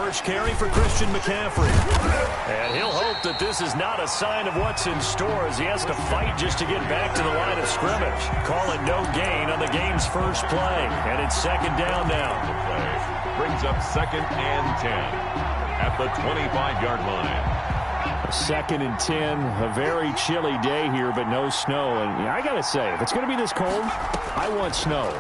first carry for Christian McCaffrey. And he'll hope that this is not a sign of what's in store as he has to fight just to get back to the line of scrimmage. Call it no gain on the game's first play. And it's second down now. Brings up 2nd and 10 at the 25-yard line. 2nd and 10, a very chilly day here, but no snow. And I got to say, if it's going to be this cold, I want snow.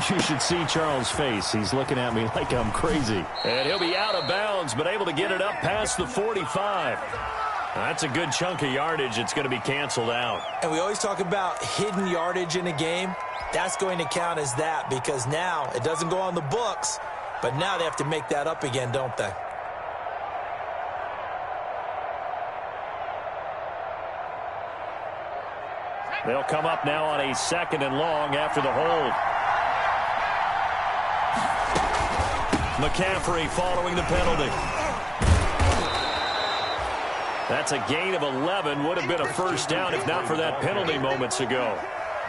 You should see Charles' face. He's looking at me like I'm crazy. And he'll be out of bounds, but able to get it up past the 45. That's a good chunk of yardage. It's going to be canceled out. And we always talk about hidden yardage in a game. That's going to count as that because now it doesn't go on the books, but now they have to make that up again, don't they? They'll come up now on a 2nd and long after the hold. McCaffrey following the penalty. That's a gain of 11. Would have been a first down if not for that penalty moments ago.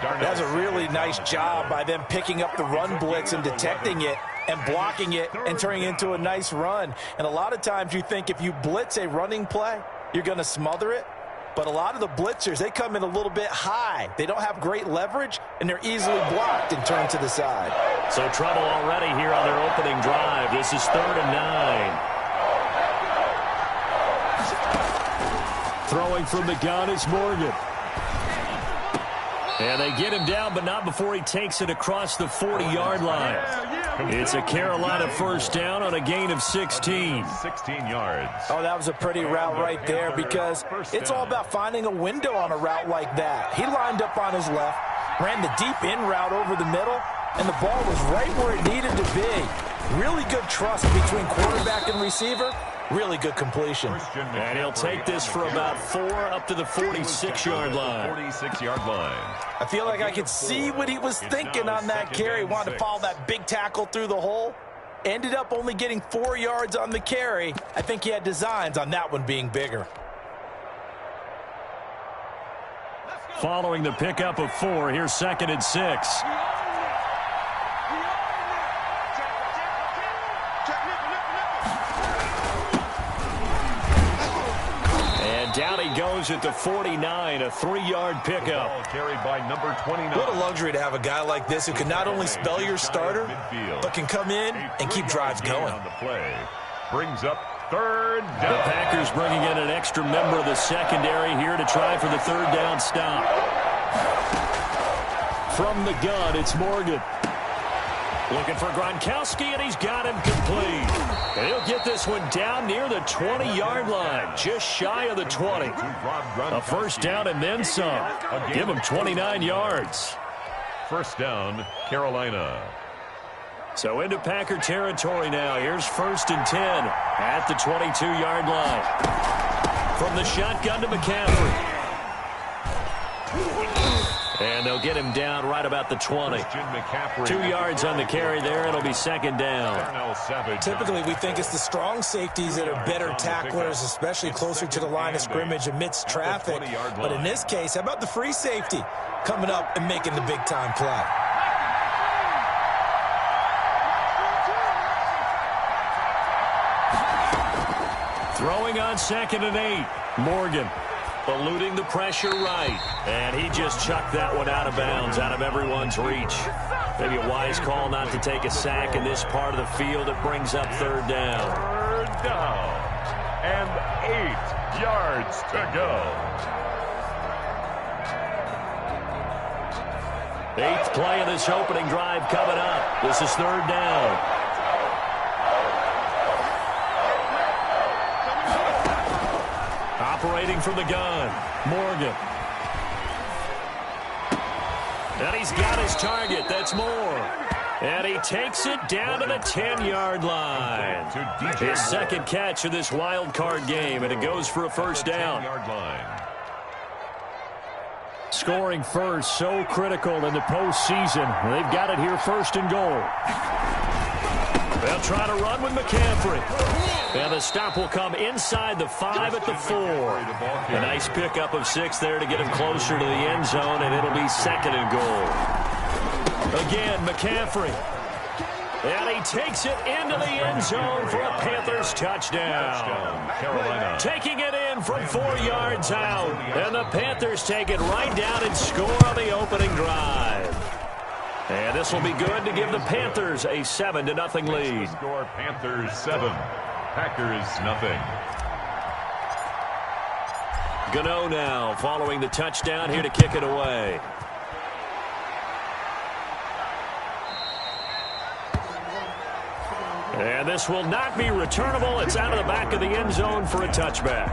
That's a really nice job by them picking up the run blitz and detecting it and blocking it and turning it into a nice run. And a lot of times you think if you blitz a running play, you're going to smother it. But a lot of the blitzers, they come in a little bit high. They don't have great leverage, and they're easily blocked and turned to the side. So trouble already here on their opening drive. This is 3rd and 9. Throwing from the gun is Morgan. And they get him down, but not before he takes it across the 40-yard line. It's a Carolina first down on a gain of 16. 16 yards. Oh, that was a pretty route right there because it's all about finding a window on a route like that. He lined up on his left, ran the deep in route over the middle, and the ball was right where it needed to be. Really good trust between quarterback and receiver. Really good completion. And he'll take this for about 4 up to the 46-yard line. 46-yard line. I feel like I could see what he was thinking on that carry. Wanted to follow that big tackle through the hole. Ended up only getting 4 yards on the carry. I think he had designs on that one being bigger. Following the pickup of 4, here's 2nd and 6. Down he goes at the 49, a 3-yard pickup. Carried by number 29. What a luxury to have a guy like this who can not only spell your starter, but can come in and keep drives going. On the play. Brings up 3rd down. The Packers bringing in an extra member of the secondary here to try for the 3rd down stop. From the gun, it's Morgan. Looking for Gronkowski, and he's got him complete. And he'll get this one down near the 20-yard line, just shy of the 20. A first down and then some. Give him 29 yards. First down, Carolina. So into Packer territory now. Here's 1st and 10 at the 22-yard line. From the shotgun to McCaffrey. And they'll get him down right about the 20. 2 yards on the carry there. It'll be 2nd down. Typically, we think it's the strong safeties that are better tacklers, especially closer to the line of scrimmage amidst traffic. But in this case, how about the free safety coming up and making the big-time play? Throwing on 2nd and 8. Morgan. Eluding the pressure right. And he just chucked that one out of bounds, out of everyone's reach. Maybe a wise call not to take a sack in this part of the field. It brings up 3rd down. 3rd down. And 8 yards to go. 8th play of this opening drive coming up. This is 3rd down. Operating from the gun, Morgan. And he's got his target. That's Moore. And he takes it down to the 10-yard line. His 2nd catch of this wild card game, and it goes for a first down. Scoring first, so critical in the postseason. They've got it here 1st and goal. They'll try to run with McCaffrey. And the stop will come inside the 5 at the 4. A nice pickup of 6 there to get him closer to the end zone, and it'll be 2nd and goal. Again, McCaffrey. And he takes it into the end zone for a Panthers touchdown. Carolina. Taking it in from 4 yards out. And the Panthers take it right down and score on the opening drive. And this will be good to give the Panthers a 7-0 lead. Score Panthers 7, Packers nothing. Gano now following the touchdown here to kick it away. And this will not be returnable. It's out of the back of the end zone for a touchback.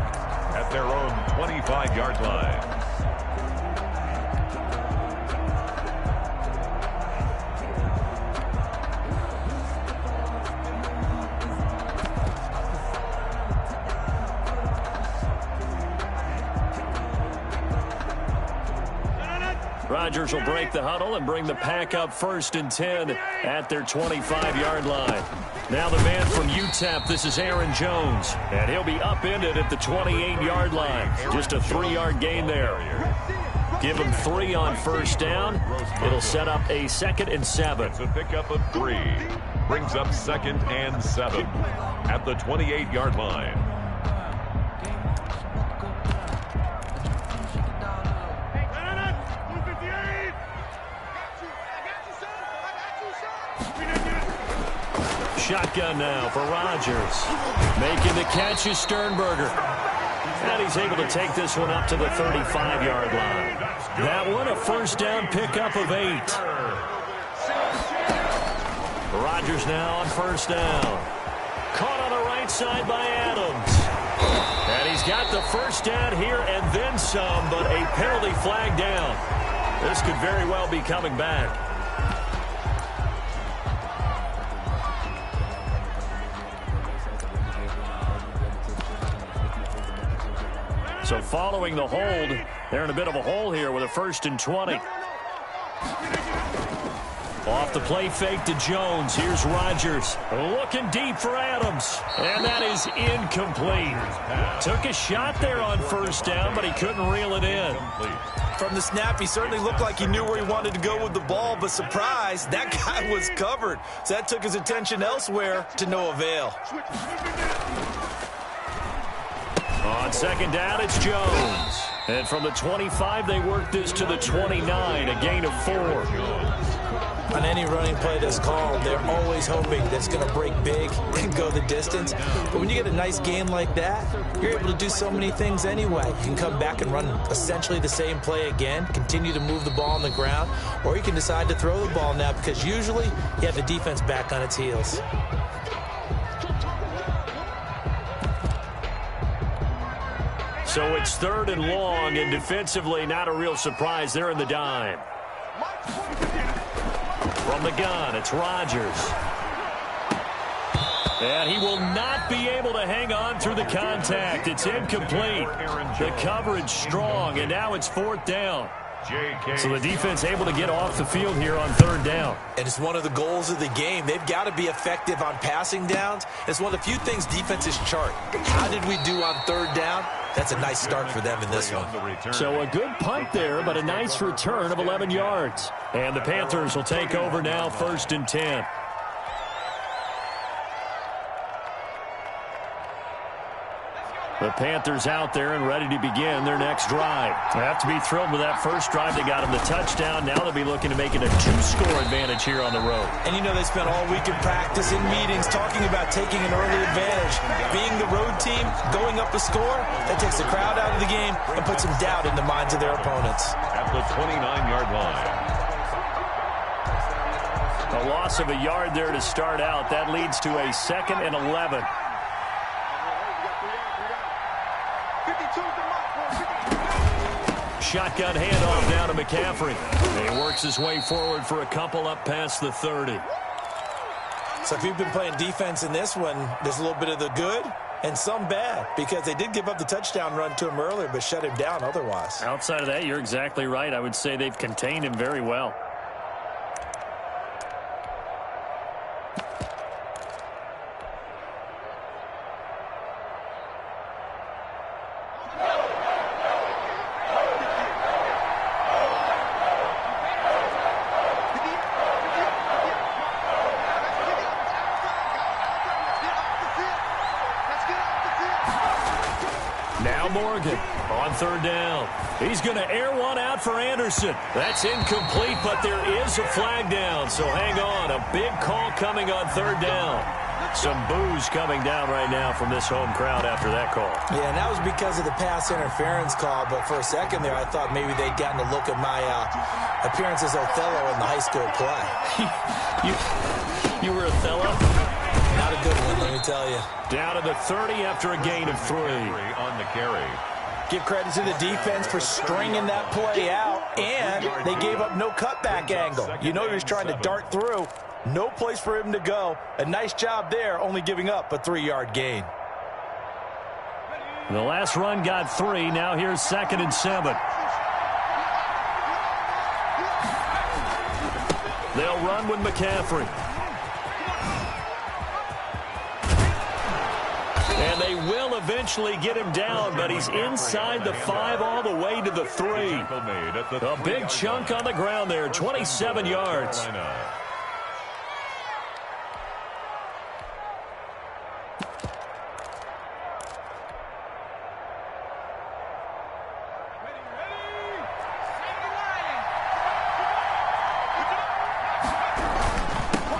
At their own 25-yard line. Rodgers will break the huddle and bring the pack up 1st and 10 at their 25-yard line. Now the man from UTEP, this is Aaron Jones, and he'll be upended at the 28-yard line. Just a 3-yard gain there. Give him 3 on 1st down. It'll set up a 2nd and 7. It's a pickup of 3. Brings up 2nd and 7 at the 28-yard line. Shotgun now for Rodgers. Making the catch is Sternberger. And he's able to take this one up to the 35-yard line. That one a 1st down pickup of 8. Rodgers now on 1st down. Caught on the right side by Adams. And he's got the 1st down here and then some, but a penalty flag down. This could very well be coming back. So following the hold, they're in a bit of a hole here with a 1st and 20. Off the play fake to Jones. Here's Rodgers. Looking deep for Adams. And that is incomplete. Took a shot there on 1st down, but he couldn't reel it in. From the snap, he certainly looked like he knew where he wanted to go with the ball, but surprise, that guy was covered. So that took his attention elsewhere to no avail. On 2nd down, it's Jones. And from the 25, they work this to the 29, a gain of 4. On any running play that's called, they're always hoping that it's going to break big and go the distance. But when you get a nice game like that, you're able to do so many things anyway. You can come back and run essentially the same play again, continue to move the ball on the ground, or you can decide to throw the ball now because usually you have the defense back on its heels. So it's 3rd and long, and defensively not a real surprise. They're in the dime. From the gun, it's Rodgers. And he will not be able to hang on through the contact. It's incomplete. The coverage strong, and now it's 4th down. So the defense able to get off the field here on 3rd down. And it's one of the goals of the game. They've got to be effective on passing downs. It's one of the few things defenses chart. How did we do on 3rd down? That's a nice start for them in this one. So a good punt there, but a nice return of 11 yards. And the Panthers will take over now 1st and 10. The Panthers out there and ready to begin their next drive. They have to be thrilled with that first drive. They got them the touchdown. Now they'll be looking to make it a 2-score advantage here on the road. And you know they spent all week in practice, in meetings, talking about taking an early advantage. Being the road team, going up a score, that takes the crowd out of the game and puts some doubt in the minds of their opponents. At the 29-yard line. A loss of a yard there to start out. That leads to a 2nd and 11. Shotgun handoff down to McCaffrey. He works his way forward for a couple up past the 30. So if you've been playing defense in this one, there's a little bit of the good and some bad because they did give up the touchdown run to him earlier but shut him down otherwise. Outside of that, you're exactly right. I would say they've contained him very well. Morgan on third down. He's going to air one out for Anderson. That's incomplete, but there is a flag down, so hang on. A big call coming on third down. Some boos coming down right now from this home crowd after that call. Yeah, and that was because of the pass interference call, but for a second there I thought maybe they'd gotten a look at my appearance as Othello in the high school play. You were Othello? Not a good one, let me tell you. Down to the 30 after a gain of 3. On the carry. Give credit to the defense for stringing that play out, and they gave up no cutback angle. You know he was trying to dart through. No place for him to go. A nice job there, only giving up a 3-yard gain. The last run got 3. Now here's 2nd and 7. They'll run with McCaffrey. And they will eventually get him down, but he's inside the 5 all the way to the 3. A big chunk on the ground there, 27 yards.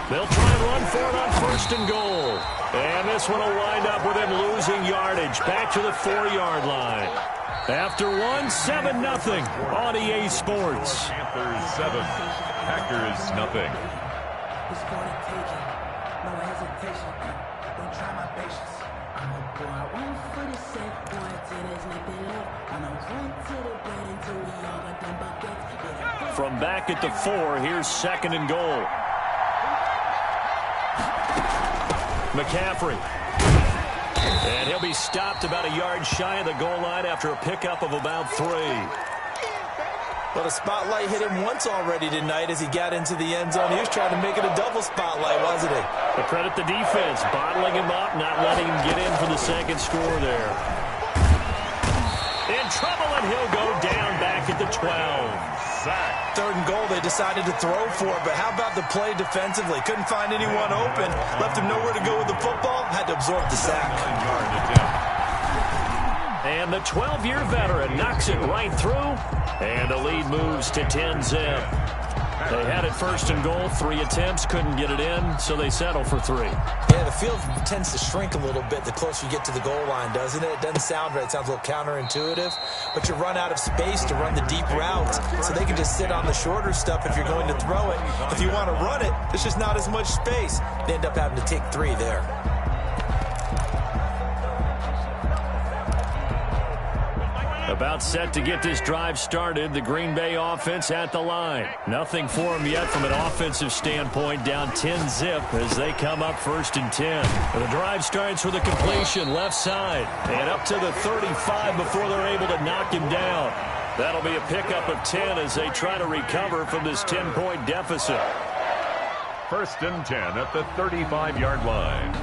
They'll try and run for it on 1st and goal. And this one will wind up with him losing yardage back to the 4-yard line. After 7-0 on EA Sports. Panthers 7, Packers nothing. From back at the 4, here's 2nd and goal. McCaffrey. And he'll be stopped about a yard shy of the goal line after a pickup of about 3. Well, the spotlight hit him once already tonight as he got into the end zone. He was trying to make it a double spotlight, wasn't he? But credit the defense, bottling him up, not letting him get in for the 2nd score there. In trouble, and he'll go down back at the 12. Sack. 3rd and goal, they decided to throw for it, but how about the play defensively? Couldn't find anyone open, left him nowhere to go with the football, had to absorb the sack. And the 12-year veteran knocks it right through, and the lead moves to 10-zip. They had it 1st and goal, 3 attempts, couldn't get it in, so they settle for 3. Yeah, the field tends to shrink a little bit the closer you get to the goal line, doesn't it? It doesn't sound right. It sounds a little counterintuitive, but you run out of space to run the deep routes, so they can just sit on the shorter stuff if you're going to throw it. If you want to run it, there's just not as much space. They end up having to take 3 there. About set to get this drive started, the Green Bay offense at the line. Nothing for them yet from an offensive standpoint, down 10-zip as they come up 1st and 10. The drive starts with a completion left side and up to the 35 before they're able to knock him down. That'll be a pickup of 10 as they try to recover from this 10-point deficit. 1st and 10 at the 35-yard line.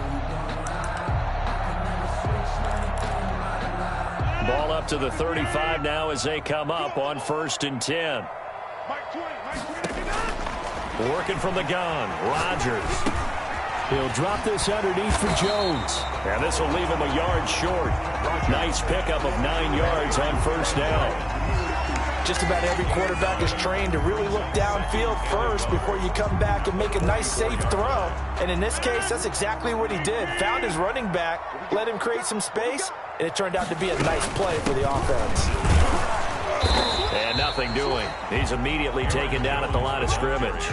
Ball up to the 35 now as they come up on 1st and 10. Working from the gun, Rodgers. He'll drop this underneath for Jones. And this will leave him a yard short. Nice pickup of 9 yards on 1st down. Just about every quarterback is trained to really look downfield first before you come back and make a nice, safe throw. And in this case, that's exactly what he did. Found his running back, let him create some space, and it turned out to be a nice play for the offense. And nothing doing. He's immediately taken down at the line of scrimmage.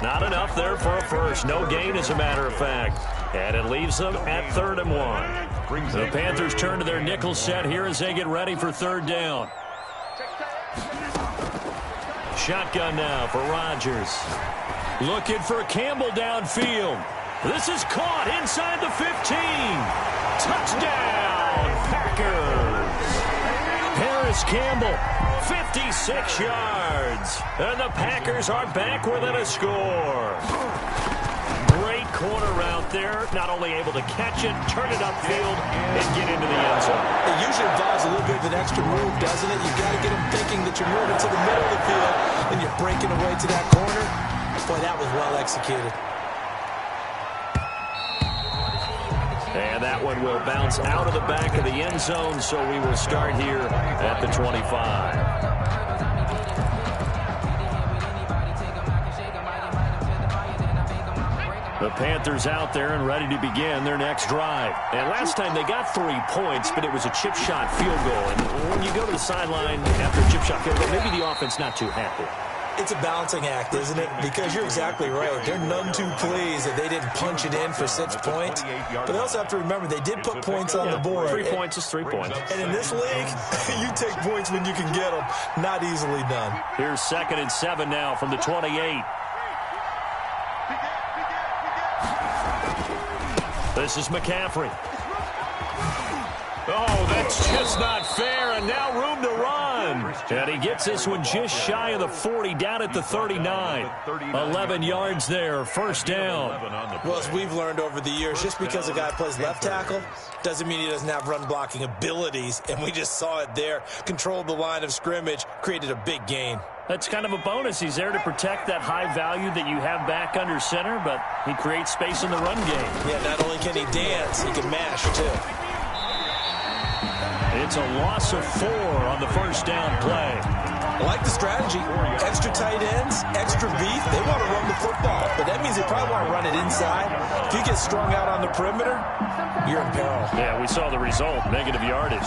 Not enough there for a first. No gain, as a matter of fact. And it leaves them at 3rd and 1. The Panthers turn to their nickel set here as they get ready for 3rd down. Shotgun now for Rodgers. Looking for Campbell downfield. This is caught inside the 15. Touchdown, Packers. Paris Campbell, 56 yards. And the Packers are back within a score. Great corner route there. Not only able to catch it, turn it upfield, and get into the end zone. It usually involves a little bit of an extra move, doesn't it? You've got to get them thinking that you're moving to the middle of the field, and you're breaking away to that corner. Boy, that was well executed. And that one will bounce out of the back of the end zone, so we will start here at the 25. The Panthers out there and ready to begin their next drive. And last time they got 3 points, but it was a chip shot field goal. And when you go to the sideline after a chip shot field goal, maybe the offense not too happy. It's a balancing act, isn't it? Because you're exactly right. They're none too pleased that they didn't punch it in for 6 points. But they also have to remember they did put points on the board. 3 points is 3 points. And in this league, you take points when you can get them. Not easily done. Here's 2nd and 7 now from the 28. This is McCaffrey. Oh, that's just not fair, and now room to run. And he gets this one just shy of the 40, down at the 39. 11 yards there, first down. Well, as we've learned over the years, just because a guy plays left tackle doesn't mean he doesn't have run-blocking abilities, and we just saw it there. Controlled the line of scrimmage, created a big gain. That's kind of a bonus. He's there to protect that high value that you have back under center, but he creates space in the run game. Yeah, not only can he dance, he can mash, too. It's a loss of 4 on the first down play. I like the strategy. Extra tight ends, extra beef. They want to run the football, but that means they probably want to run it inside. If you get strung out on the perimeter, you're in peril. Yeah, we saw the result, negative yardage.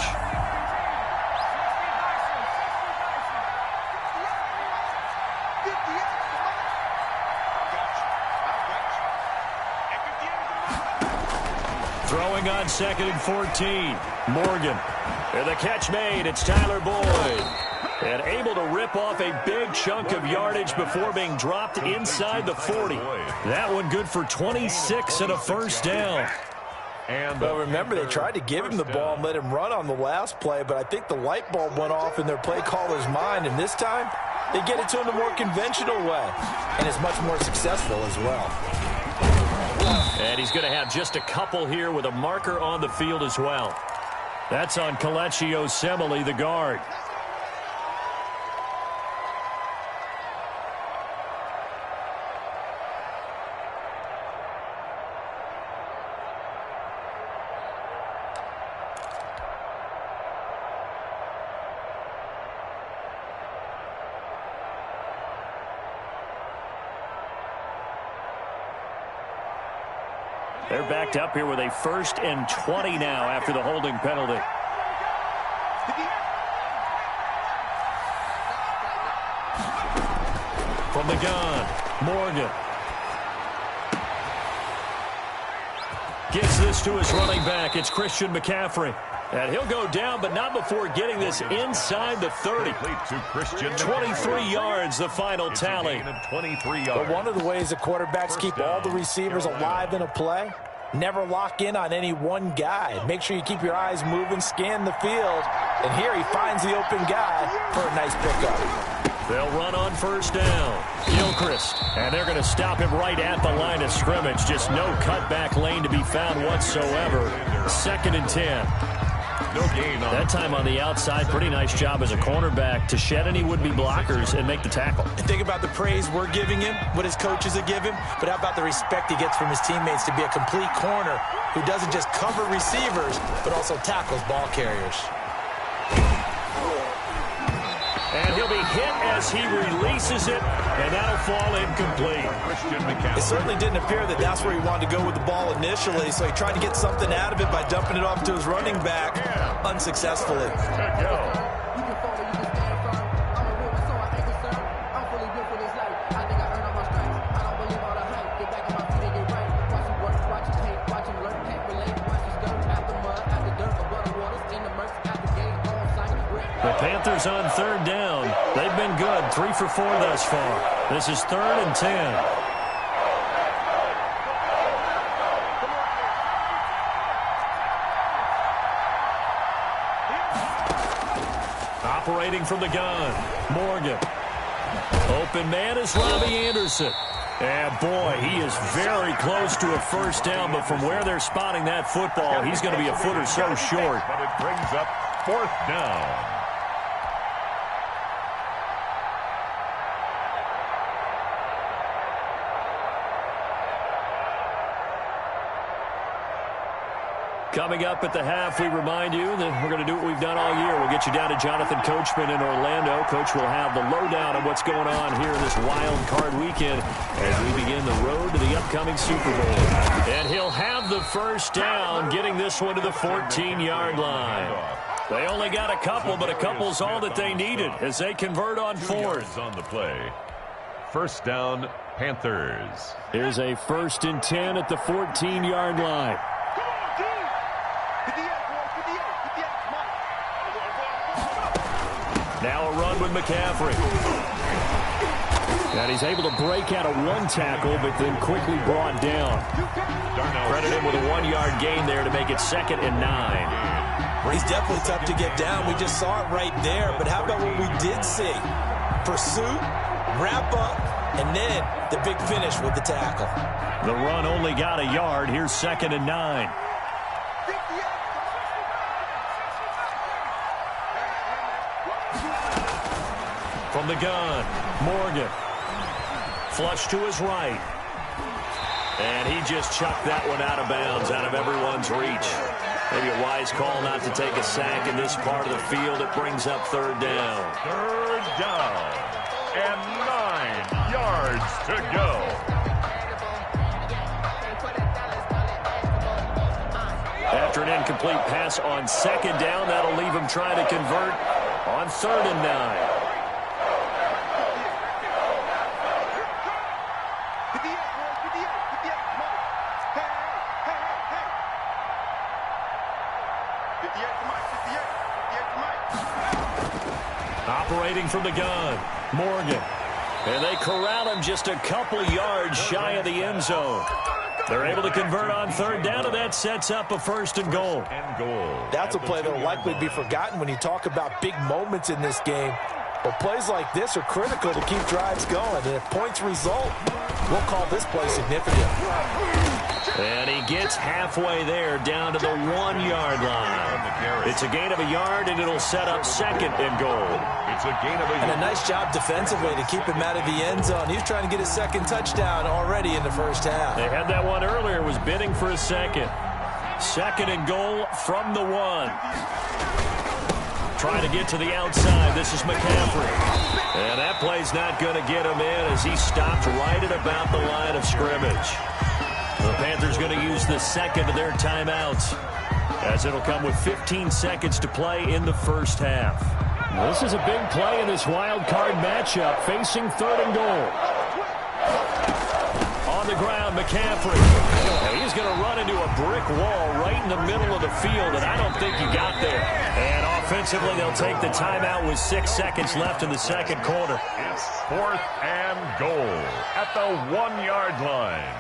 Throwing on 2nd and 14. Morgan. And the catch made. It's Tyler Boyd. And able to rip off a big chunk of yardage before being dropped inside the 40. That one good for 26 and a first down. Well, remember, they tried to give him the ball and let him run on the last play, but I think the light bulb went off in their play caller's mind, and this time they get it to him the more conventional way, and it's much more successful as well. And he's going to have just a couple here with a marker on the field as well. That's on Kelechi Osemele, the guard. They're backed up here with a 1st and 20 now after the holding penalty. From the gun, Morgan. Gets this to his running back. It's Christian McCaffrey. And he'll go down, but not before getting this inside the 30. 23 yards, the final tally. But one of the ways the quarterbacks keep all the receivers alive in a play, never lock in on any one guy. Make sure you keep your eyes moving, scan the field. And here he finds the open guy for a nice pickup. They'll run on first down. Gilchrist. And they're going to stop him right at the line of scrimmage. Just no cutback lane to be found whatsoever. 2nd and 10. No gain on that time on the outside. Pretty nice job as a cornerback to shed any would-be blockers and make the tackle. Think about the praise we're giving him, what his coaches are giving, but how about the respect he gets from his teammates to be a complete corner who doesn't just cover receivers, but also tackles ball carriers. And he'll be hit as he releases it, and that'll fall incomplete. It certainly didn't appear that that's where he wanted to go with the ball initially, so he tried to get something out of it by dumping it off to his running back unsuccessfully. The Panthers on 3rd down. They've been good, 3 for 4 thus far. This is 3rd and 10. Operating from the gun, Morgan. Open man is Robbie Anderson. And boy, he is very close to a first down, but from where they're spotting that football, he's going to be a foot or so short. But it brings up 4th down. Coming up at the half, we remind you that we're going to do what we've done all year. We'll get you down to Jonathan Coachman in Orlando. Coach will have the lowdown on what's going on here in this wild card weekend as we begin the road to the upcoming Super Bowl. And he'll have the first down, getting this one to the 14-yard line. They only got a couple, but a couple's all that they needed as they convert on fourth. On the play. First down, Panthers. Here's a 1st and 10 at the 14-yard line. Now a run with McCaffrey. And he's able to break out of one tackle, but then quickly brought down. Credit him with a 1-yard gain there to make it 2nd and 9. He's definitely tough to get down. We just saw it right there. But how about what we did see? Pursuit, wrap up, and then the big finish with the tackle. The run only got a yard. Here's 2nd and 9. From the gun, Morgan. Flush to his right. And he just chucked that one out of bounds, out of everyone's reach. Maybe a wise call not to take a sack in this part of the field. It brings up 3rd down. 3rd down and 9 yards to go. After an incomplete pass on 2nd down, that'll leave him trying to convert on 3rd and 9. Operating from the gun, Morgan. And they corral him just a couple yards shy of the end zone. They're able to convert on 3rd down, and that sets up a 1st and goal. That's a play that will likely be forgotten when you talk about big moments in this game. But plays like this are critical to keep drives going. And if points result, we'll call this play significant. And he gets halfway there, down to the 1-yard line. It's a gain of a yard, and it'll set up 2nd and goal. It's a gain of a yard. And a nice job defensively to keep him out of the end zone. He was trying to get his 2nd touchdown already in the first half. They had that one earlier, was bidding for a 2nd. 2nd and goal from the 1. Trying to get to the outside. This is McCaffrey. And that play's not going to get him in as he stopped right at about the line of scrimmage. The Panthers going to use the 2nd of their timeouts as it'll come with 15 seconds to play in the first half. This is a big play in this wild card matchup facing 3rd and goal. On the ground, McCaffrey. And he's going to run into a brick wall right in the middle of the field, and I don't think he got there. And offensively, they'll take the timeout with 6 seconds left in the 2nd quarter. It's 4th and goal at the 1-yard line.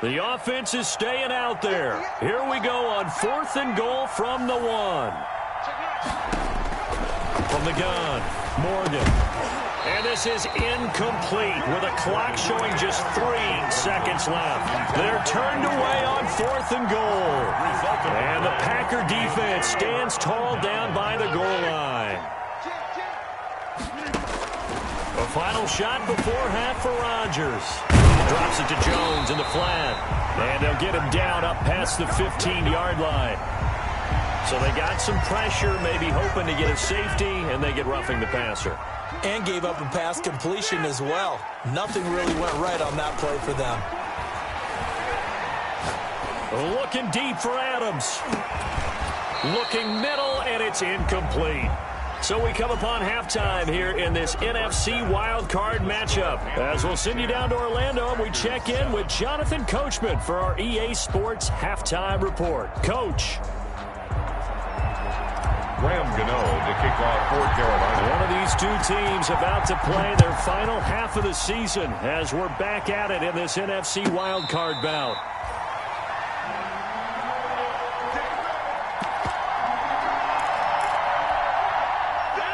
The offense is staying out there. Here we go on 4th and goal from the 1. From the gun, Morgan. And this is incomplete with a clock showing just 3 seconds left. They're turned away on 4th and goal. And the Packer defense stands tall down by the goal line. A final shot before half for Rodgers. Drops it to Jones in the flat. And they'll get him down up past the 15-yard line. So they got some pressure, maybe hoping to get a safety, and they get roughing the passer. And gave up a pass completion as well. Nothing really went right on that play for them. Looking deep for Adams. Looking middle, and it's incomplete. So we come upon halftime here in this NFC wildcard matchup. As we'll send you down to Orlando, and we check in with Jonathan Coachman for our EA Sports Halftime Report. Coach. Graham Gano to kick off for Carolina. One of these two teams about to play their final half of the season as we're back at it in this NFC wildcard bout.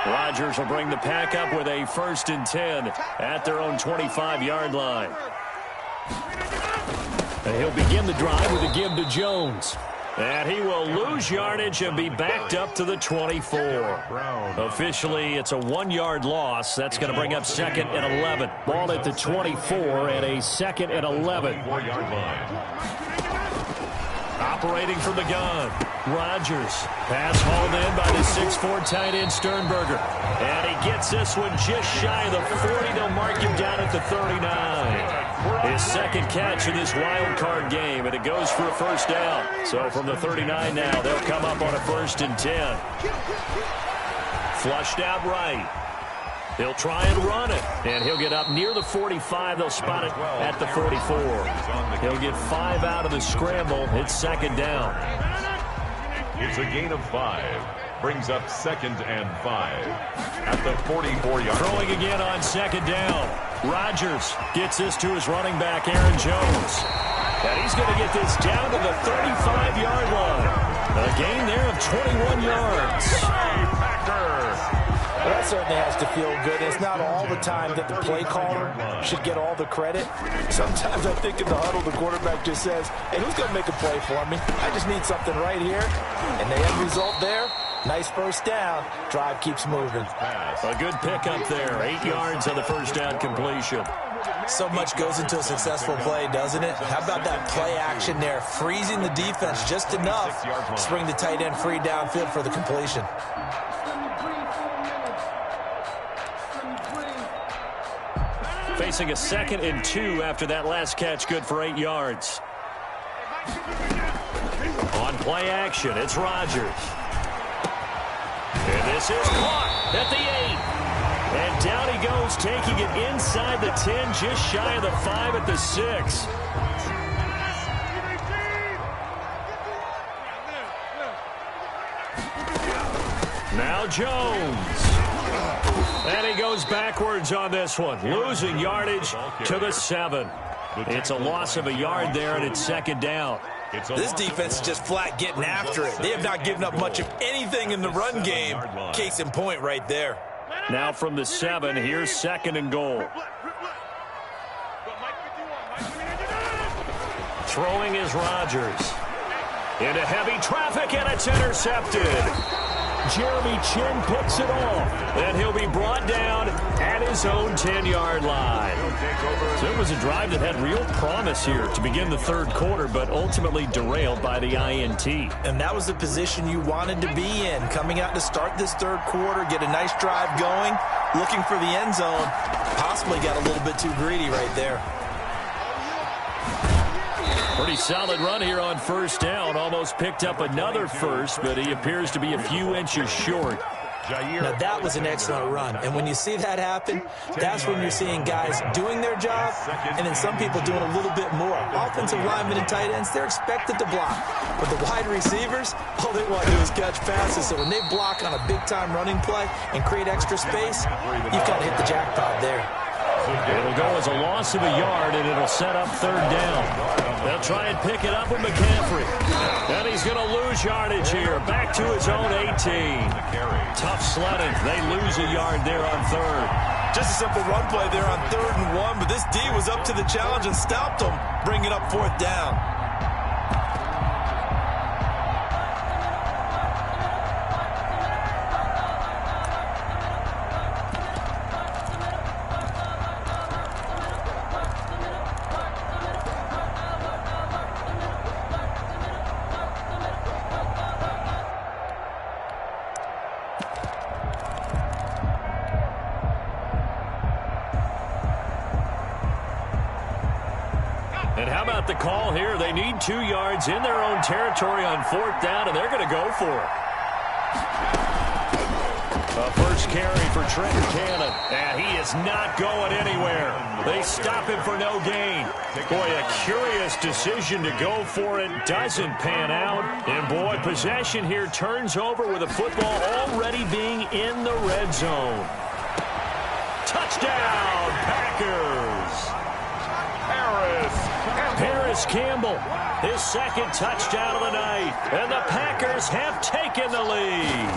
Rodgers will bring the pack up with a 1st and 10 at their own 25-yard line. And he'll begin the drive with a give to Jones. And he will lose yardage and be backed up to the 24. Officially, it's a 1-yard loss. That's going to bring up 2nd and 11. Ball at the 24 and a 2nd and 11. Operating from the gun, Rodgers. Pass hauled in by the 6'4" tight end Sternberger. And he gets this one just shy of the 40. They'll mark him down at the 39. His second catch in this wild card game, and it goes for a first down. So from the 39 now, they'll come up on a 1st and 10. Flushed out right. He'll try and run it, and he'll get up near the 45. They'll spot it at the 44. He'll get 5 out of the scramble. It's 2nd down. It's a gain of 5. Brings up 2nd and 5 at the 44-yard. Throwing again on 2nd down. Rodgers gets this to his running back, Aaron Jones. And he's going to get this down to the 35-yard line. A gain there of 21 yards. Well, that certainly has to feel good. It's not all the time that the play caller should get all the credit. Sometimes I think in the huddle, the quarterback just says, hey, who's going to make a play for me? I just need something right here. And the end result there, nice first down. Drive keeps moving. A good pickup there. 8 yards on the first down completion. So much goes into a successful play, doesn't it? How about that play action there? Freezing the defense just enough to bring the tight end free downfield for the completion. Facing a 2nd and 2 after that last catch, good for 8 yards. On play action, it's Rodgers. And this is caught at the 8. And down he goes, taking it inside the 10, just shy of the 5 at the 6. Now Jones. And he goes backwards on this one, losing yardage to the 7. It's a loss of a yard there, and it's 2nd down. This defense is just flat getting after it. They have not given up much of anything in the run game. Case in point right there. Now from the 7, here's 2nd and goal. Throwing is Rodgers. Into heavy traffic, and it's intercepted. Jeremy Chin picks it off, and he'll be brought down at his own 10-yard line. So it was a drive that had real promise here to begin the 3rd quarter, but ultimately derailed by the INT. And that was the position you wanted to be in, coming out to start this 3rd quarter, get a nice drive going, looking for the end zone. Possibly got a little bit too greedy right there. Pretty solid run here on 1st down. Almost picked up another first, but he appears to be a few inches short. Now, that was an excellent run. And when you see that happen, that's when you're seeing guys doing their job and then some people doing a little bit more. Offensive linemen and tight ends, they're expected to block. But the wide receivers, all they want to do is catch passes. So when they block on a big-time running play and create extra space, you've got to hit the jackpot there. It'll go as a loss of a yard, and it'll set up 3rd down. They'll try and pick it up with McCaffrey. And he's going to lose yardage here. Back to his own 18. Tough sledding. They lose a yard there on 3rd. Just a simple run play there on 3rd and 1, but this D was up to the challenge and stopped him, bringing up 4th down. And how about the call here? They need 2 yards in their own territory on 4th down, and they're going to go for it. A first carry for Trenton Cannon, and he is not going anywhere. They stop him for no gain. Boy, a curious decision to go for it. Doesn't pan out. And, boy, possession here turns over with the football already being in the red zone. Touchdown, Packers. Paris Campbell, his 2nd touchdown of the night, and the Packers have taken the lead.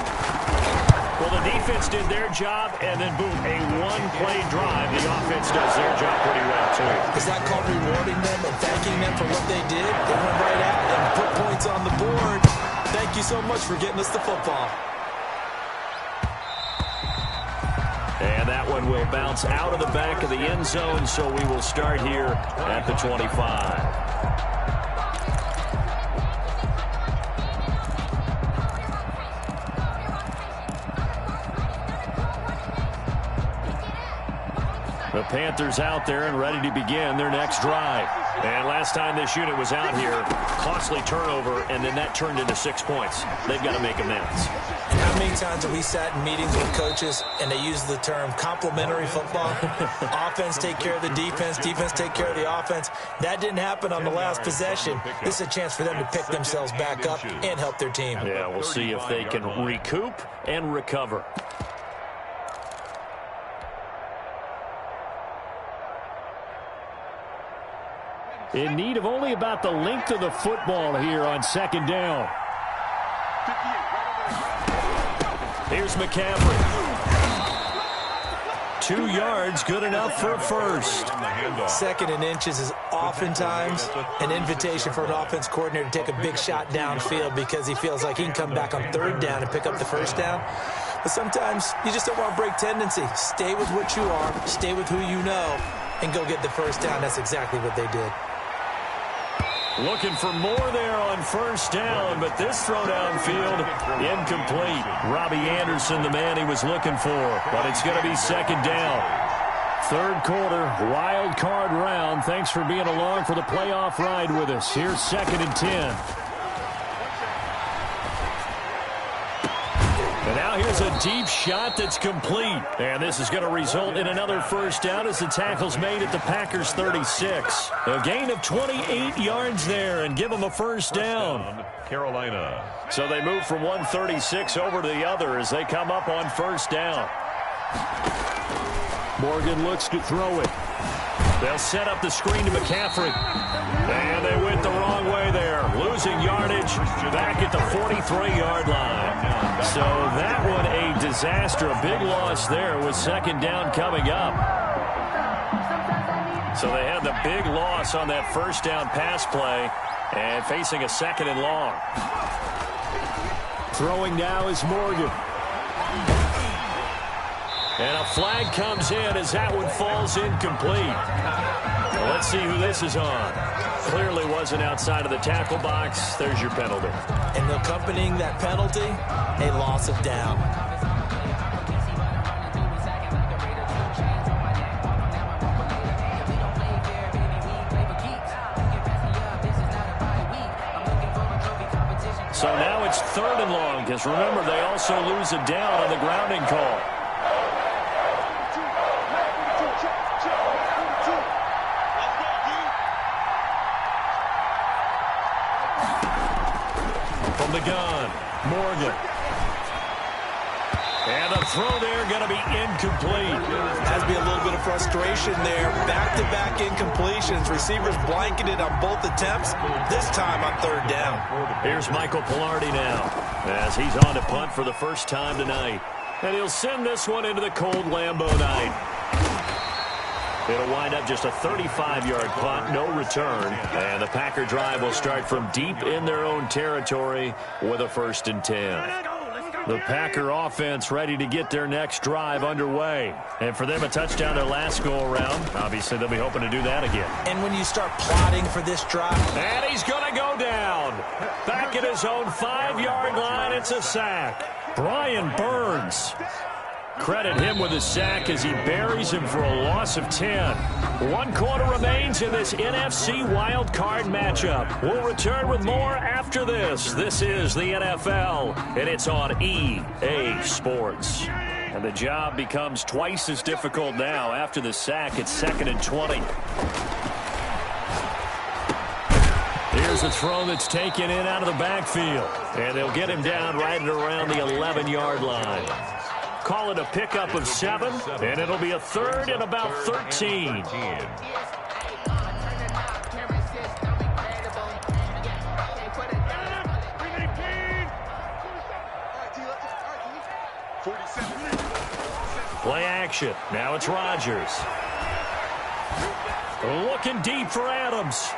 Well, the defense did their job, and then, boom, a one-play drive. The offense does their job pretty well, too. Is that called rewarding them and thanking them for what they did? They went right at them, put points on the board. Thank you so much for getting us the football. And that one will bounce out of the back of the end zone, so we will start here at the 25. The Panthers out there and ready to begin their next drive. And last time this unit was out here, costly turnover, and then that turned into 6 points. They've got to make amends. How many times have we sat in meetings with coaches and they use the term complementary football? Offense take care of the defense, defense take care of the offense. That didn't happen on the last possession. This is a chance for them to pick themselves back up and help their team. Yeah, we'll see if they can recoup and recover. In need of only about the length of the football here on second down. Here's McCaffrey. 2 yards, good enough for a first. Second and inches is oftentimes an invitation for an offense coordinator to take a big shot downfield because he feels like he can come back on third down and pick up the first down. But sometimes you just don't want to break tendency. Stay with what you are, stay with who you know, and go get the first down. That's exactly what they did. Looking for more there on first down, but this throw downfield incomplete. Robbie Anderson, the man he was looking for, but it's going to be second down. Third quarter, wild card round. Thanks for being along for the playoff ride with us. Here's second and 10. And now here's a deep shot that's complete. And this is going to result in another first down as the tackle's made at the Packers' 36. A gain of 28 yards there and give them a first down. Carolina. So they move from 136 over to the other as they come up on first down. Morgan looks to throw it. They'll set up the screen to McCaffrey. And they went the wrong way there. Losing yardage back at the 43-yard line. So that one a disaster. A big loss there with second down coming up. So they had the big loss on that first down pass play and facing a second and long. Throwing now is Morgan. And a flag comes in as that one falls incomplete. Well, let's see who this is on. Clearly wasn't outside of the tackle box. There's your penalty. And accompanying that penalty, a loss of down. So now it's third and long, because remember, they also lose a down on the grounding call. From the gun, Morgan. And a throw there going to be incomplete. Has to be a little bit of frustration there. Back-to-back incompletions. Receivers blanketed on both attempts, this time on third down. Here's Michael Pilardi now as he's on to punt for the first time tonight. And he'll send this one into the cold Lambeau night. It'll wind up just a 35-yard punt, no return. And the Packer drive will start from deep in their own territory with a 1st and 10. The Packer offense ready to get their next drive underway. And for them, a touchdown their last go-around. Obviously, they'll be hoping to do that again. And when you start plotting for this drive. And he's going to go down. Back at his own 5-yard line, it's a sack. Brian Burns. Credit him with a sack as he buries him for a loss of 10. 1 quarter remains in this NFC wild card matchup. We'll return with more after this. This is the NFL, and it's on EA Sports. And the job becomes twice as difficult now after the sack. It's 2nd and 20. Here's a throw that's taken in out of the backfield. And they'll get him down right at around the 11-yard line. Call it a pickup of 7, and it'll be a 3rd and about 13. Play action. Now it's Rodgers. Looking deep for Adams.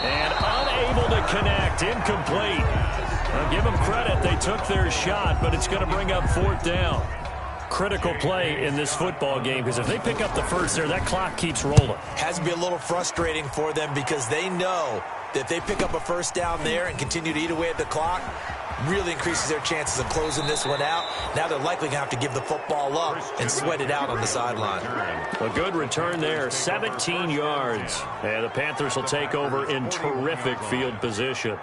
And unable to connect. Incomplete. I'll give them credit. They took their shot, but it's going to bring up 4th down. Critical play in this football game, because if they pick up the first there, that clock keeps rolling. Has to be a little frustrating for them because they know that if they pick up a first down there and continue to eat away at the clock, really increases their chances of closing this one out. Now they're likely going to have to give the football up and sweat it out on the sideline. A good return there, 17 yards. And the Panthers will take over in terrific field position.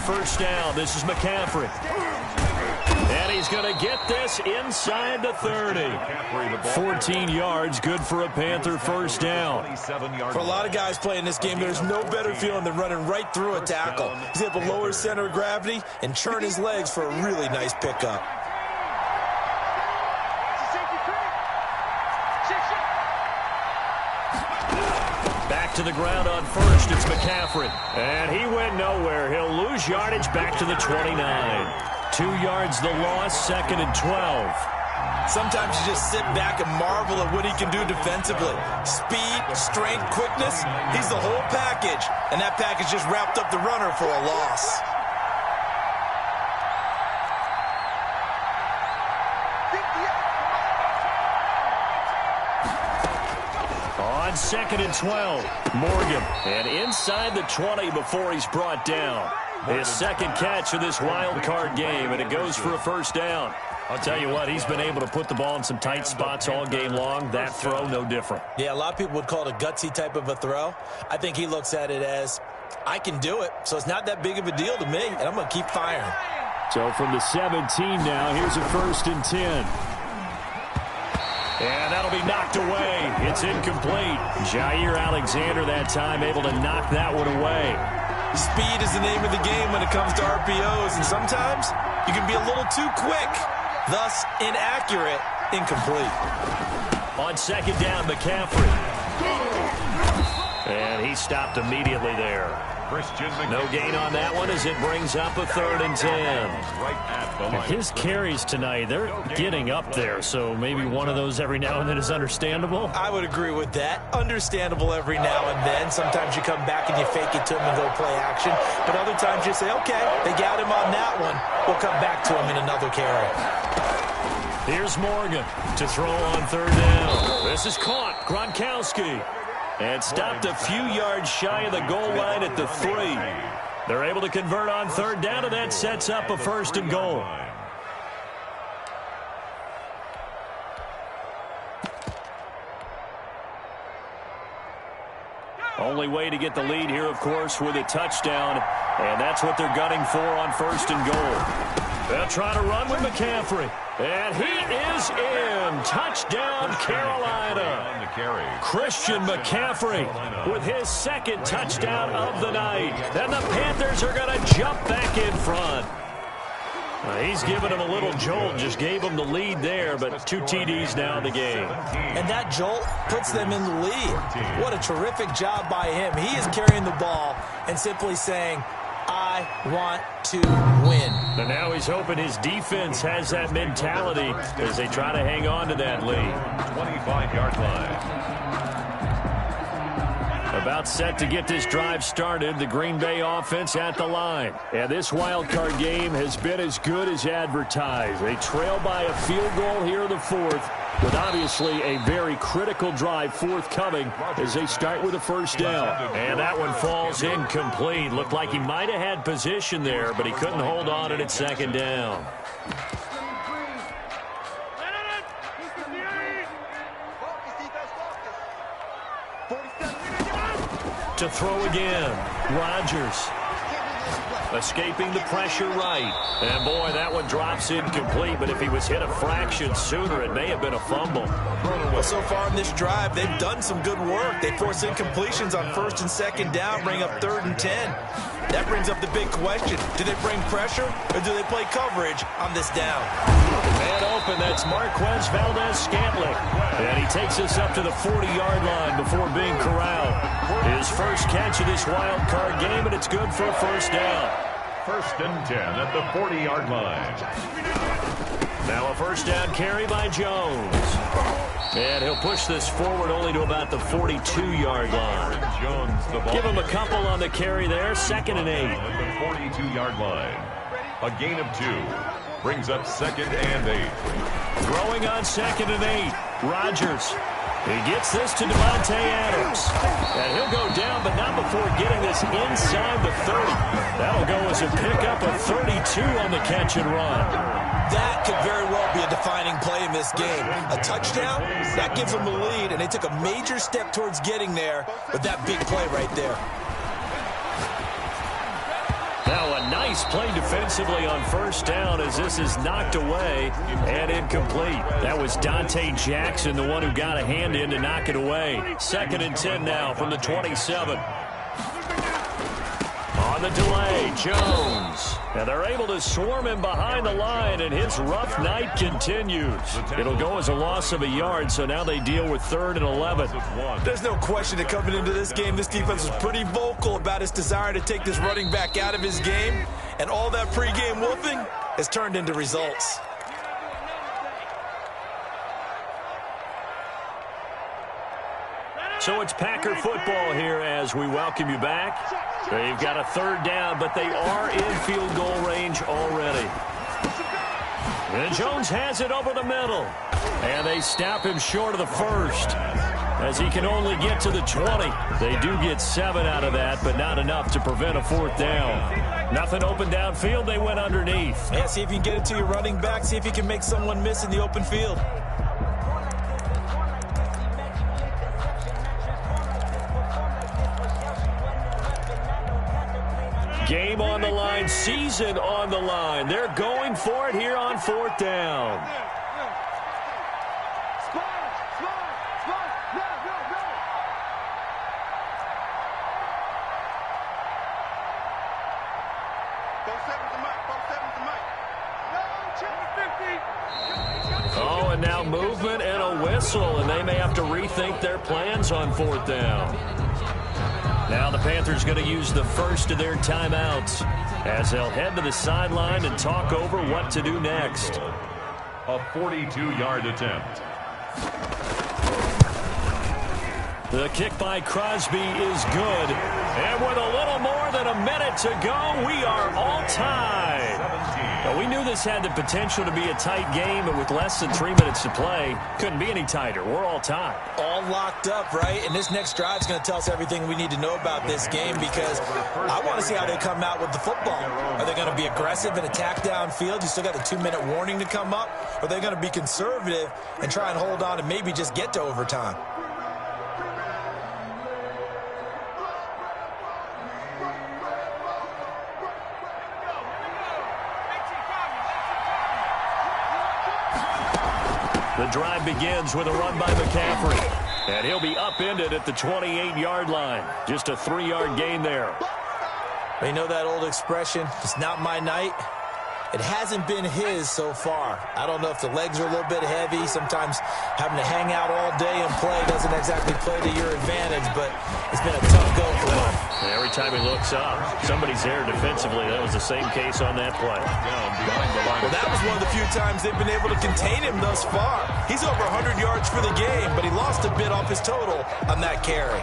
First down, this is McCaffrey. And he's going to get this inside the 30. 14 yards, good for a Panther first down. For a lot of guys playing this game, there's no better feeling than running right through a tackle. He's able to lower his center of gravity and churn his legs for a really nice pickup. To the ground on first, it's McCaffrey. And he went nowhere. He'll lose yardage back to the 29. 2 yards the loss, 2nd and 12. Sometimes you just sit back and marvel at what he can do defensively. Speed, strength, quickness, he's the whole package. And that package just wrapped up the runner for a loss. On 2nd and 12, Morgan. And inside the 20 before he's brought down. His second catch of this wild card game, and it goes for a first down. I'll tell you what, he's been able to put the ball in some tight spots all game long. That throw, no different. Yeah, a lot of people would call it a gutsy type of a throw. I think he looks at it as, I can do it, so it's not that big of a deal to me, and I'm going to keep firing. So from the 17 now, here's a 1st and 10. And that'll be knocked away. It's incomplete. Jair Alexander that time able to knock that one away. Speed is the name of the game when it comes to RPOs, and sometimes you can be a little too quick, thus inaccurate, incomplete. On 2nd down, McCaffrey. And he stopped immediately there. No gain on that one as it brings up a 3rd and 10. His carries tonight, they're getting up there, so maybe one of those every now and then is understandable. I would agree with that. Understandable every now and then. Sometimes you come back and you fake it to him and go play action. But other times you say, okay, they got him on that one. We'll come back to him in another carry. Here's Morgan to throw on 3rd down. This is caught. Gronkowski. And stopped a few yards shy of the goal line at the 3. They're able to convert on 3rd down, and that sets up a 1st and goal. Only way to get the lead here, of course, with a touchdown. And that's what they're gunning for on 1st and goal. They'll try to run with McCaffrey. And he is in. Touchdown, Carolina. Christian McCaffrey with his 2nd touchdown of the night. And the Panthers are going to jump back in front. He's given him a little jolt, just gave him the lead there, but 2 TDs now in the game. And that jolt puts them in the lead. What a terrific job by him. He is carrying the ball and simply saying, I want to win. And now he's hoping his defense has that mentality as they try to hang on to that lead. 25-yard line. About set to get this drive started, the Green Bay offense at the line. And this wild card game has been as good as advertised. They trail by a field goal here in the 4th, with obviously a very critical drive forthcoming as they start with a 1st down. And that one falls incomplete. Looked like he might have had position there, but he couldn't hold on at 2nd down. To throw again, Rodgers. Escaping the pressure right. And boy, that one drops incomplete, but if he was hit a fraction sooner, it may have been a fumble. Well, so far in this drive, they've done some good work. They force incompletions on 1st and 2nd down, bring up 3rd and 10. That brings up the big question. Do they bring pressure or do they play coverage on this down? Man open, that's Marquez Valdez-Scantling. And he takes us up to the 40-yard line before being corralled. His first catch of this wild card game, and it's good for a first down. 1st and 10 at the 40-yard line. Now a first down carry by Jones. And he'll push this forward only to about the 42-yard line. Jones, the ball. Give him a couple on the carry there. 2nd and 8. At the 42-yard line. A gain of 2. Brings up 2nd and 8. Throwing on 2nd and 8. Rodgers. He gets this to Devontae Adams. And he'll go down, but not before getting this inside the 30. That'll go as a pickup of 32 on the catch and run. That could very well be a defining play in this game. A touchdown, that gives them the lead, and they took a major step towards getting there with that big play right there. Now a nice play defensively on first down as this is knocked away and incomplete. That was Dante Jackson, the one who got a hand in to knock it away. 2nd and 10 now from the 27. On the delay, Jones. And they're able to swarm him behind the line, and his rough night continues. It'll go as a loss of a yard, so now they deal with 3rd and 11. There's no question that coming into this game, this defense was pretty vocal about its desire to take this running back out of his game, and all that pregame wolfing has turned into results. So it's Packer football here as we welcome you back. They've got a 3rd down, but they are in field goal range already. And Jones has it over the middle. And they stop him short of the 1st as he can only get to the 20. They do get 7 out of that, but not enough to prevent a 4th down. Nothing open downfield. They went underneath. Yeah, see if you can get it to your running back. See if you can make someone miss in the open field. Game on the line, season on the line. They're going for it here on 4th down. Oh, and now movement and a whistle, and they may have to rethink their plans on 4th down. Now the Panthers going to use the first of their timeouts as they'll head to the sideline and talk over what to do next. A 42-yard attempt. The kick by Crosby is good. And with a little more than a minute to go, we are all tied. Now, we knew this had the potential to be a tight game, but with less than 3 minutes to play, couldn't be any tighter. We're all tied. All locked up, right? And this next drive is going to tell us everything we need to know about this game because I want to see how they come out with the football. Are they going to be aggressive and attack downfield? You still got the 2-minute warning to come up? Or are they going to be conservative and try and hold on and maybe just get to overtime? The drive begins with a run by McCaffrey. And he'll be upended at the 28-yard line. Just a 3-yard gain there. You know that old expression, it's not my night? It hasn't been his so far. I don't know if the legs are a little bit heavy. Sometimes having to hang out all day and play doesn't exactly play to your advantage, but it's been a tough go for him. Every time he looks up, somebody's there defensively. That was the same case on that play. Well, that was one of the few times they've been able to contain him thus far. He's over 100 yards for the game, but he lost a bit off his total on that carry.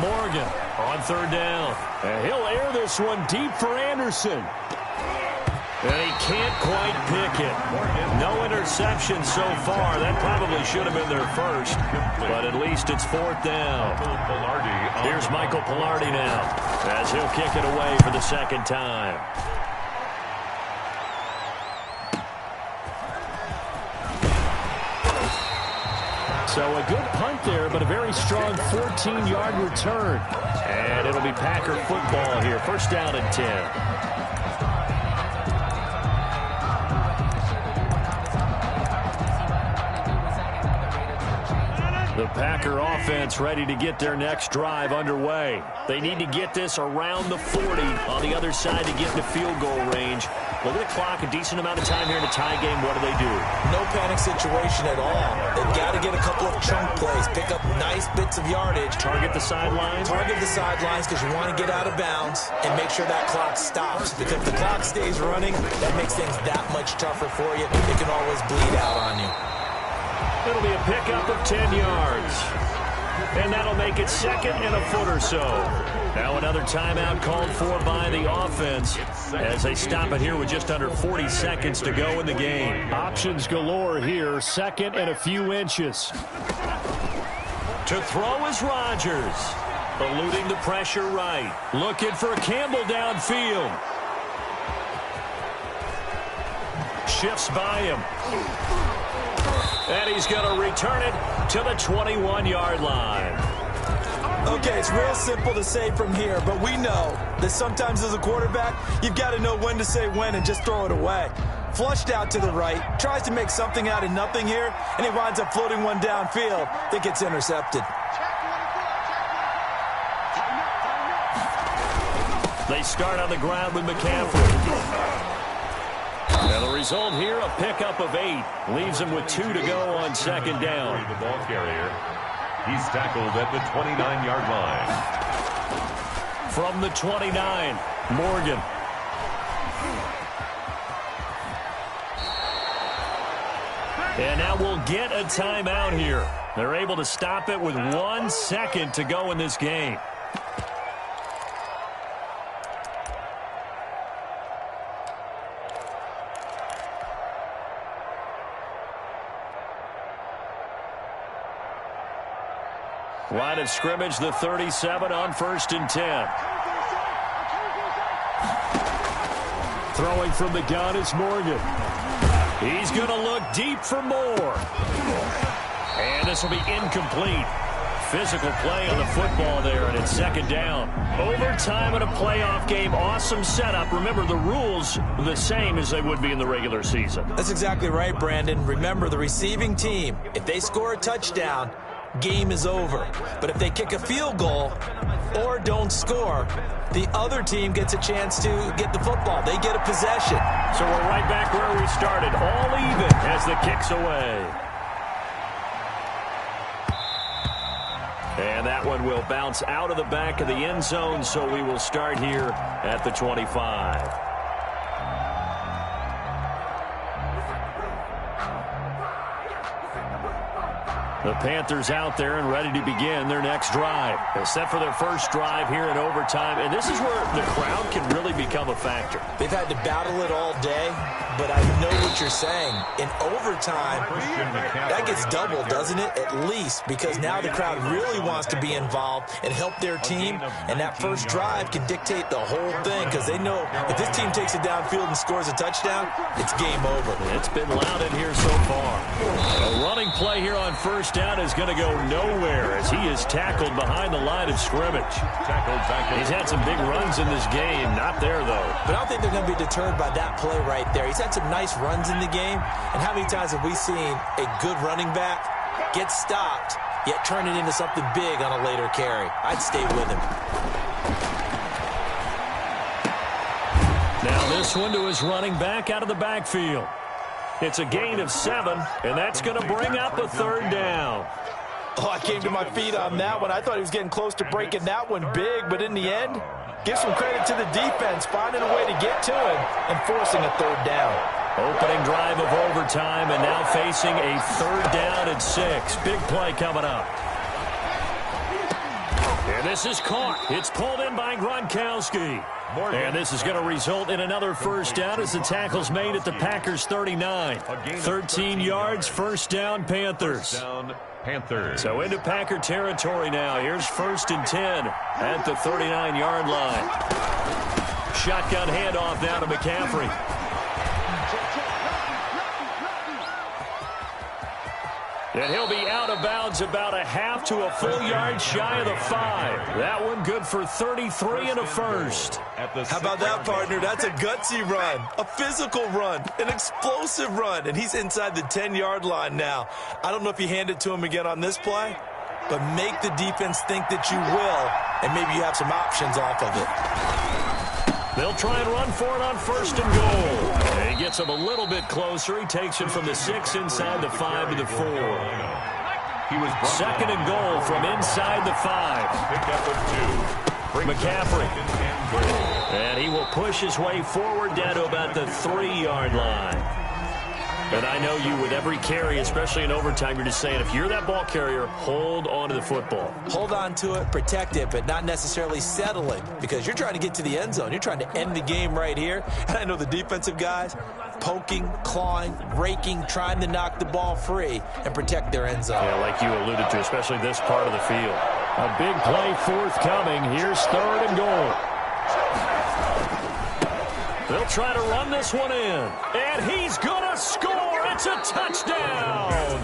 Morgan on 3rd down. And he'll air this one deep for Anderson. And he can't quite pick it. No interception so far. That probably should have been their first. But at least it's 4th down. Here's Michael Pilardi now as he'll kick it away for the 2nd time. So a good punt there, but a very strong 14-yard return. And it'll be Packer football here. 1st down and 10. 2 Packer offense ready to get their next drive underway. They need to get this around the 40 on the other side to get into field goal range. Look at the clock, a decent amount of time here in a tie game. What do? No panic situation at all. They've got to get a couple of chunk plays, pick up nice bits of yardage. Target the sidelines? Target the sidelines because you want to get out of bounds and make sure that clock stops. Because if the clock stays running, that makes things that much tougher for you. It can always bleed out on you. It'll be a pickup of 10 yards. And that'll make it second and a foot or so. Now another timeout called for by the offense as they stop it here with just under 40 seconds to go in the game. Options galore here, second and a few inches. To throw is Rodgers. Eluding the pressure right. Looking for Campbell downfield. Shifts by him. And he's going to return it to the 21-yard line. Okay, it's real simple to say from here, but we know that sometimes as a quarterback, you've got to know when to say when and just throw it away. Flushed out to the right, tries to make something out of nothing here, and he winds up floating one downfield that gets intercepted. They start on the ground with McCaffrey. And the result here, a pickup of 8. Leaves him with 2 to go on second down. The ball carrier. He's tackled at the 29-yard line. From the 29, Morgan. And now we'll get a timeout here. They're able to stop it with 1 second to go in this game. Line of scrimmage, the 37 on 1st and 10. Throwing from the gun is Morgan. He's going to look deep for more. And this will be incomplete. Physical play on the football there, and it's second down. Overtime in a playoff game, awesome setup. Remember, the rules are the same as they would be in the regular season. That's exactly right, Brandon. Remember, the receiving team, if they score a touchdown, game is over. But if they kick a field goal or don't score, the other team gets a chance to get the football. They get a possession. So we're right back where we started, all even as the kick's away. And that one will bounce out of the back of the end zone, so we will start here at the 25. The Panthers out there and ready to begin their next drive. They're set for their first drive here in overtime, and this is where the crowd can really become a factor. They've had to battle it all day, but I know what you're saying. In overtime, that gets doubled, doesn't it? At least, because now the crowd really wants to be involved and help their team, and that first drive can dictate the whole thing, because they know if this team takes it downfield and scores a touchdown, it's game over. It's been loud in here so far. A running play here on first down is going to go nowhere as he is tackled behind the line of scrimmage. He's had some big runs in this game. Not there, though. But I don't think they're going to be deterred by that play right there. He's had some nice runs in the game. And how many times have we seen a good running back get stopped, yet turn it into something big on a later carry? I'd stay with him. Now this one to his running back out of the backfield. It's a gain of 7, and that's going to bring up a third down. Oh, I came to my feet on that one. I thought he was getting close to breaking that one big, but in the end, give some credit to the defense, finding a way to get to him and forcing a third down. Opening drive of overtime, and now facing a third down and 6. Big play coming up. And this is caught. It's pulled in by Gronkowski. And this is going to result in another first down as the tackle's made at the Packers' 39. 13 yards, first down, Panthers. So into Packer territory now. Here's 1st and 10 at the 39-yard line. Shotgun handoff now to McCaffrey. And he'll be out of bounds about a half to a full yard shy of the 5. That one good for 33 and a first. How about that, partner? That's a gutsy run, a physical run, an explosive run, and he's inside the 10-yard line now. I don't know if you hand it to him again on this play, but make the defense think that you will, and maybe you have some options off of it. They'll try and run for it on 1st and goal. And he gets him a little bit closer. He takes it from the 6 inside the 5 to the 4. He was 2nd and goal from inside the 5. Pickup of 2. McCaffrey. And he will push his way forward down to about the 3-yard line. And I know you, with every carry, especially in overtime, you're just saying, if you're that ball carrier, hold on to the football. Hold on to it, protect it, but not necessarily settle it, because you're trying to get to the end zone. You're trying to end the game right here. And I know the defensive guys poking, clawing, raking, trying to knock the ball free and protect their end zone. Yeah, like you alluded to, especially this part of the field. A big play forthcoming. Here's 3rd and goal. They'll try to run this one in. And he's going to score. It's a touchdown.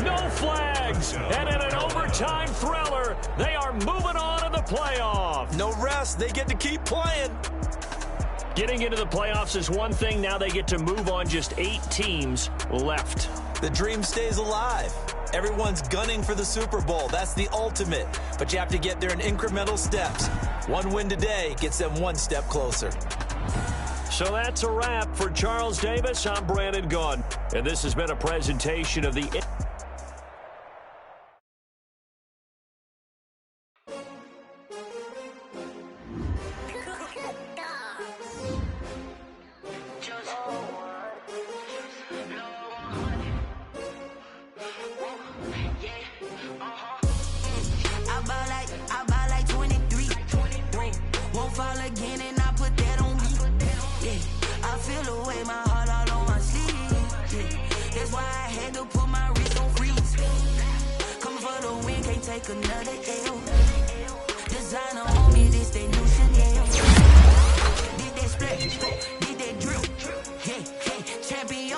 No flags. And in an overtime thriller, they are moving on to the playoffs. No rest. They get to keep playing. Getting into the playoffs is one thing. Now they get to move on. Just 8 teams left. The dream stays alive. Everyone's gunning for the Super Bowl. That's the ultimate. But you have to get there in incremental steps. One win today gets them one step closer. So that's a wrap for Charles Davis. I'm Brandon Gaudin, and this has been a presentation of the... I buy like 23. Won't fall again, and I put that on me. Yeah, I feel away, my heart all on my sleeve. Yeah, that's why I had to put my wrist on freeze. Coming for the win, can't take another L. Designer on me, this that new Chanel. Did that splash, did that drill. Yeah, champion,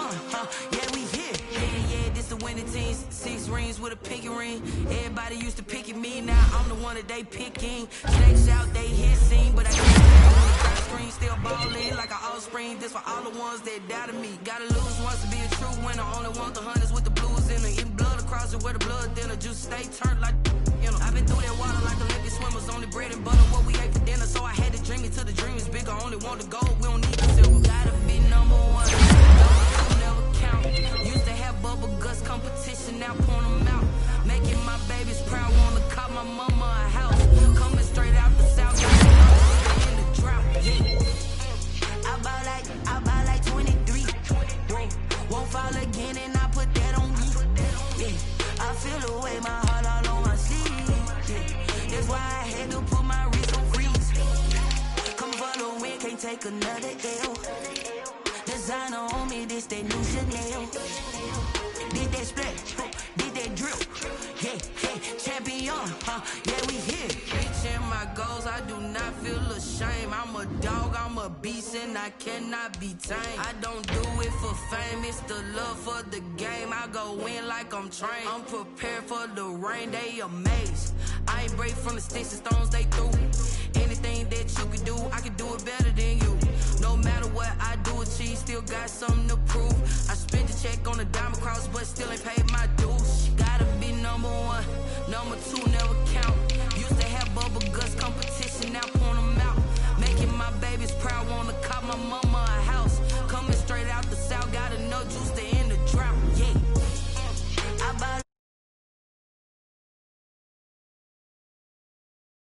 yeah, we here. Yeah, this the winning team. 6 rings with a pinky ring. Everybody used to pick at me, now I'm the one that they picking. Snakes out, they hit scene, but I can't screen, still ballin' like an offspring. This for all the ones that doubted me. Gotta lose once to be a true winner. Only want the hunters with the blues in it. Eating blood across it where the blood dinner. Juice stay turned like, you know. I've been through that water like Olympic swimmers. Only bread and butter, what we ate for dinner. So I had to dream it till the dream is bigger. Only want the gold, we don't need the silver. Gotta be number 1. Never count. Used to have bubble guts competition, now point them out. Making my babies proud, wanna call my mama a house. Coming straight out the south, in the drought. Yeah. I buy like 23. Won't fall again, and I put that on me. Yeah, I feel away, my heart all on my sleeve. Yeah, that's why I had to put my wrist on freeze. Coming for the win, can't take another L. Designer on me, this that new Chanel. Did that splash, did that drill. Yeah, champion, yeah, we here. Reaching my goals, I do not feel ashamed. I'm a dog, I'm a beast, and I cannot be tamed. I don't do it for fame, it's the love for the game. I go in like I'm trained. I'm prepared for the rain, they amazed. I ain't break from the sticks and stones they threw. Anything that you can do, I can do it better than you. No matter what I do, achieve, still got something to prove. I spent a check on a diamond cross, but still ain't paid